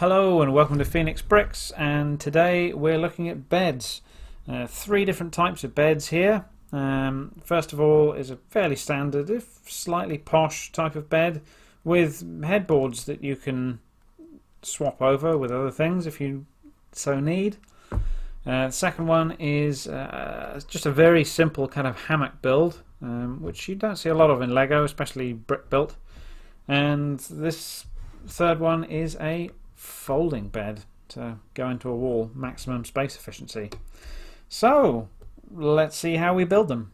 Hello and welcome to Phoenix Bricks, and today we're looking at beds. Three different types of beds here. First of all is a fairly standard, if slightly posh type of bed with headboards that you can swap over with other things if you so need. The second one is just a very simple kind of hammock build, which you don't see a lot of in Lego, especially brick built. And this third one is a folding bed to go into a wall, maximum space efficiency. So let's see how we build them.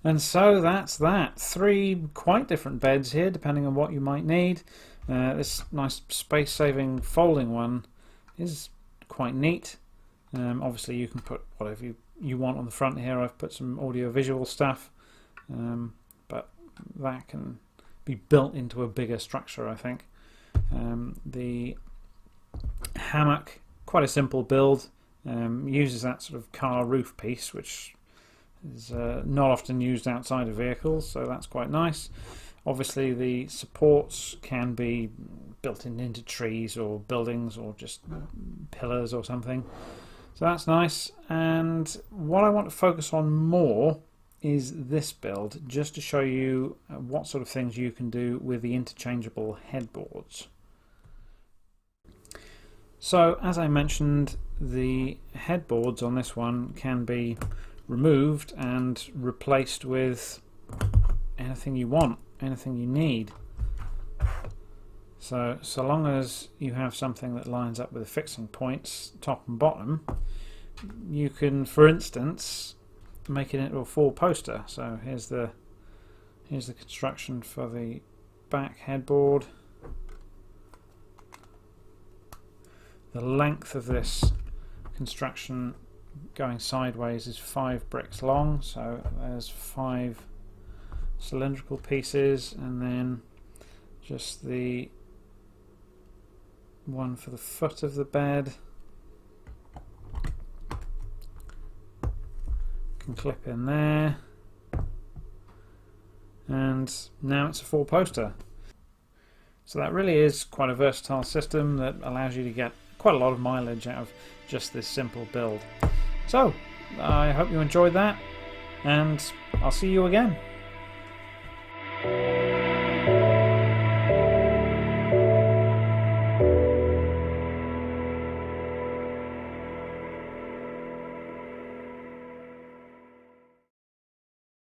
And so that's that. 3 quite different beds here, depending on what you might need. This nice space-saving folding one is quite neat. Obviously you can put whatever you want on the front here. I've put some audio-visual stuff, but that can be built into a bigger structure, I think. The hammock, quite a simple build, uses that sort of car roof piece, which is not often used outside of vehicles, so that's quite nice. Obviously the supports can be built into trees or buildings or just pillars or something, so that's nice. And what I want to focus on more is this build, just to show you what sort of things you can do with the interchangeable headboards. So as I mentioned, the headboards on this one can be removed and replaced with anything you want, anything you need. So long as you have something that lines up with the fixing points top and bottom, you can, for instance, make it into a 4-poster. So here's the construction for the back headboard. The length of this construction going sideways is 5 bricks long, so there's 5 cylindrical pieces, and then just the one for the foot of the bed can clip in there, and now it's a 4-poster. So that really is quite a versatile system that allows you to get quite a lot of mileage out of just this simple build. So I hope you enjoyed that, and I'll see you again.